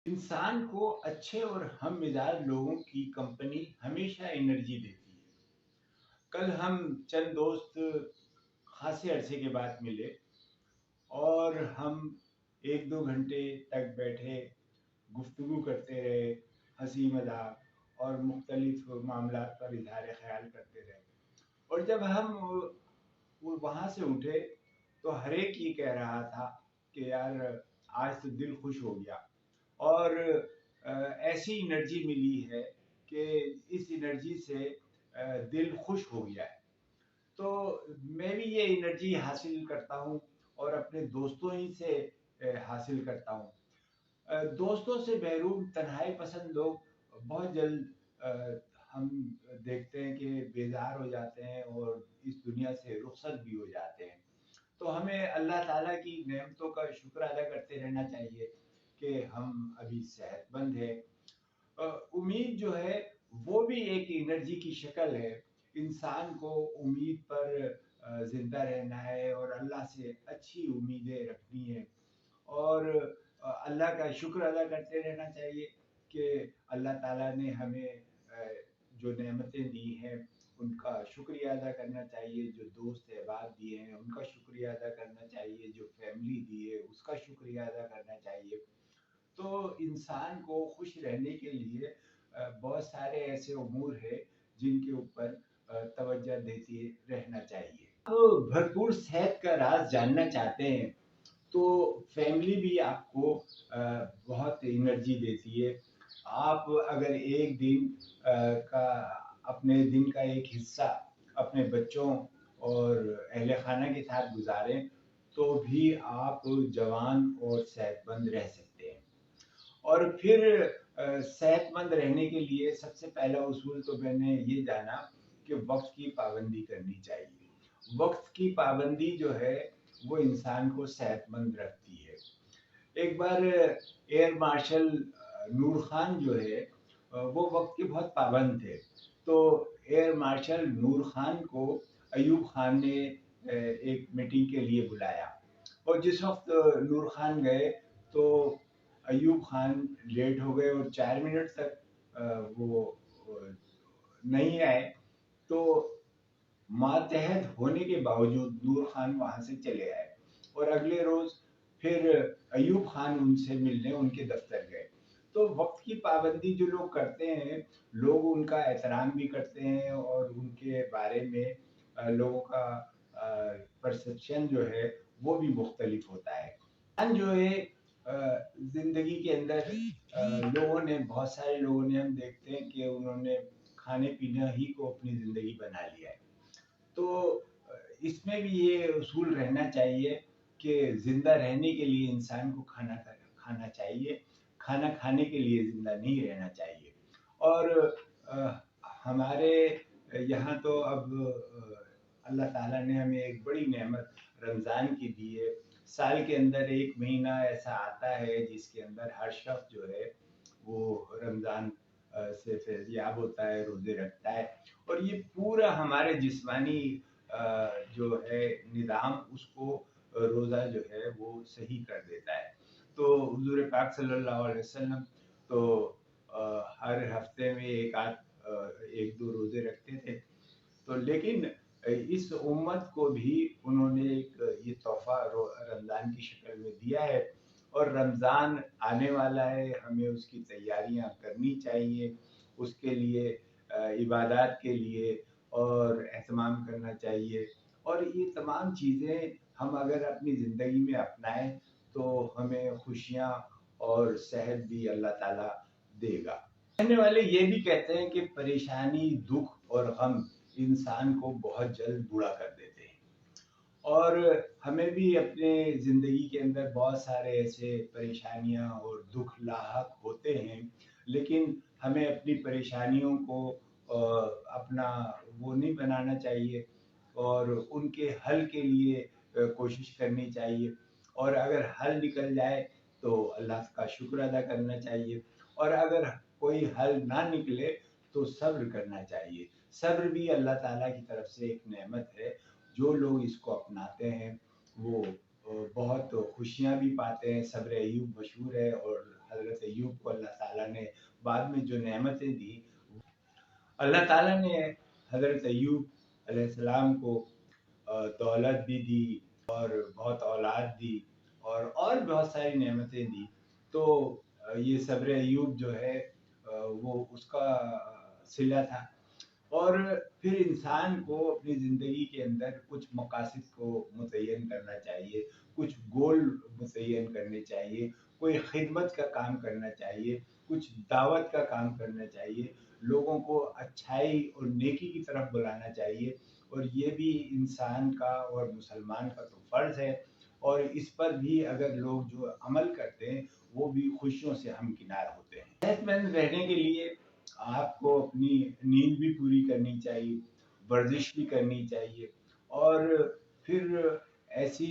इंसान को अच्छे और हम मिजाज लोगों की कंपनी हमेशा एनर्जी देती है। कल हम चंद दोस्त खासे अरसे के बाद मिले और हम एक दो घंटे तक बैठे, गुफ्तगू करते रहे, हंसी मजाक और मुख्तलिफ मामला पर इजहार ख्याल करते रहे। और जब हम वो वहाँ से उठे तो हर एक ये कह रहा था कि यार आज तो दिल खुश हो गया। और ऐसी एनर्जी मिली है कि इस एनर्जी से दिल खुश हो गया है। तो मैं भी ये एनर्जी हासिल करता हूँ और अपने दोस्तों ही से हासिल करता हूँ। दोस्तों से महरूम तन्हाई पसंद लोग बहुत जल्द हम देखते हैं कि बेजार हो जाते हैं और इस दुनिया से रुखसत भी हो जाते हैं। तो हमें अल्लाह ताला की नेमतों का शुक्र अदा करते रहना चाहिए कि हम अभी सेहतमंद हैं। उम्मीद जो है वो भी एक एनर्जी की शक्ल है। इंसान को उम्मीद पर जिंदा रहना है और अल्लाह से अच्छी उम्मीदें रखनी है और अल्लाह का शुक्र अदा करते रहना चाहिए कि अल्लाह ताला ने हमें जो नेमतें दी हैं उनका शुक्रिया अदा करना चाहिए, जो दोस्त अहबाब दिए हैं उनका शुक्रिया अदा करना चाहिए, जो फैमिली दी है उसका शुक्रिया अदा करना चाहिए। तो इंसान को खुश रहने के लिए बहुत सारे ऐसे उमूर है जिनके ऊपर तवज्जो देते रहना चाहिए। तो भरपूर सेहत का राज जानना चाहते हैं तो फैमिली भी आपको बहुत एनर्जी देती है। आप अगर एक दिन का अपने दिन का एक हिस्सा अपने बच्चों और अहले खाना के साथ गुजारें तो भी आप जवान और सेहतमंद रह सकते हैं। और फिर सेहतमंद रहने के लिए सबसे पहला उसूल तो मैंने ये जाना कि वक्त की पाबंदी करनी चाहिए। वक्त की पाबंदी जो है वो इंसान को सेहतमंद रखती है। एक बार एयर मार्शल नूर खान जो है वो वक्त के बहुत पाबंद थे। तो एयर मार्शल नूर खान को अयूब खान ने एक मीटिंग के लिए बुलाया और जिस वक्त नूर खान गए तो अयूब खान लेट हो गए और 4 मिनट तक वो नहीं आए। तो मातहत होने के बावजूद नूर खान वहां से चले आए और अगले रोज फिर अयूब खान उनसे मिलने उनके दफ्तर गए। तो वक्त की पाबंदी जो लोग करते हैं लोग उनका एहतराम भी करते हैं और उनके बारे में लोगों का परसेप्शन जो है वो भी मुख्तलिफ होता है। जो है जिंदगी के अंदर लोगों ने बहुत सारे लोगों ने हम देखते हैं कि उन्होंने खाने पीने ही को अपनी जिंदगी बना लिया है। तो इसमें भी ये उसूल रहना चाहिए कि जिंदा रहने के लिए इंसान को खाना खाना चाहिए, खाना खाने के लिए जिंदा नहीं रहना चाहिए। और हमारे यहाँ तो अब अल्लाह ताला ने हमें एक बड़ी नेमत रमज़ान की दी है। साल के अंदर एक महीना ऐसा आता है जिसके अंदर हर शख्स जो है वो रमज़ान से फैज़याब होता है, रोज़े रखता है और ये पूरा हमारे जिस्मानी जो है निज़ाम उसको रोज़ा जो है वो सही कर देता है। तो हुज़ूर पाक सल्लल्लाहु अलैहि वसल्लम तो हर हफ्ते में एक दो रोज़े रखते थे। तो लेकिन इस उम्मत को भी उन्होंने एक ये तोहफा रमज़ान की शक्ल में दिया है और रमज़ान आने वाला है, हमें उसकी तैयारियां करनी चाहिए, उसके लिए इबादत के लिए और एहतमाम करना चाहिए। और ये तमाम चीज़ें हम अगर अपनी ज़िंदगी में अपनाएं तो हमें खुशियाँ और सेहत भी अल्लाह ताला देगा। कहने वाले ये भी कहते हैं कि परेशानी, दुख और गम इंसान को बहुत जल्द बूढ़ा कर देते हैं और हमें भी अपने ज़िंदगी के अंदर बहुत सारे ऐसे परेशानियां और दुख लाहक होते हैं, लेकिन हमें अपनी परेशानियों को अपना वो नहीं बनाना चाहिए और उनके हल के लिए कोशिश करनी चाहिए। और अगर हल निकल जाए तो अल्लाह का शुक्र अदा करना चाहिए और अगर कोई हल ना निकले तो सब्र करना चाहिए। सब्र भी अल्लाह ताला की तरफ से एक नेमत है। जो लोग इसको अपनाते हैं वो बहुत खुशियाँ भी पाते हैं। सब्र अय्यूब मशहूर है और हज़रत हज़रत अय्यूब को अल्लाह ताला ने बाद में जो नेमतें दी, अल्लाह ताला ने हज़रत अय्यूब अलैहिस्सलाम को दौलत भी दी और बहुत औलाद दी और बहुत सारी नेमतें दी। तो ये सब्र अय्यूब जो है वो उसका सिला था। और फिर इंसान को अपनी ज़िंदगी के अंदर कुछ मकासद को मुतय्यन करना चाहिए, कुछ गोल मुतय्यन करने चाहिए, कोई खिदमत का काम करना चाहिए, कुछ दावत का काम करना चाहिए, लोगों को अच्छाई और नेकी की तरफ बुलाना चाहिए। और ये भी इंसान का और मुसलमान का तो फ़र्ज़ है, और इस पर भी अगर लोग जो अमल करते हैं वो भी खुशियों से हमकिनार होते हैं। सेहतमंद रहने के लिए आपको अपनी नींद भी पूरी करनी चाहिए, वर्जिश भी करनी चाहिए, और फिर ऐसी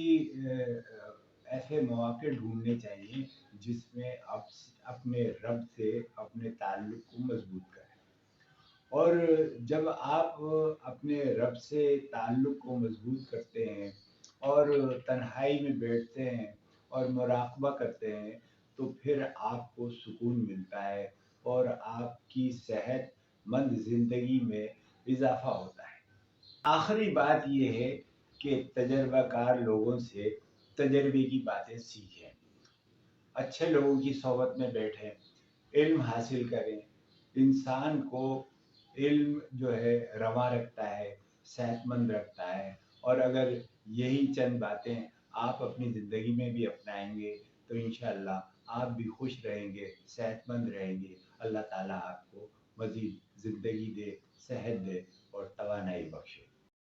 ऐसे मौके ढूंढने चाहिए जिसमें आप अपने रब से अपने ताल्लुक़ को मजबूत करें। और जब आप अपने रब से ताल्लुक़ को मजबूत करते हैं और तन्हाई में बैठते हैं और मुराक़बा करते हैं, तो फिर आपको सुकून मिलता है और आपकी सेहतमंद ज़िंदगी में इज़ाफ़ा होता है। आखिरी बात ये है कि तजर्बाकार लोगों से तजर्बे की बातें सीखें, अच्छे लोगों की सोहबत में बैठें, इल्म हासिल करें। इंसान को इल्म जो है रवा रखता है, सेहतमंद रखता है, और अगर यही चंद बातें आप अपनी ज़िंदगी में भी अपनाएंगे तो इंशाअल्लाह आप भी खुश रहेंगे, सेहतमंद रहेंगे। अल्लाह ताला आपको मज़ीद ज़िंदगी दे, सेहत दे और तवानाई बख्शे।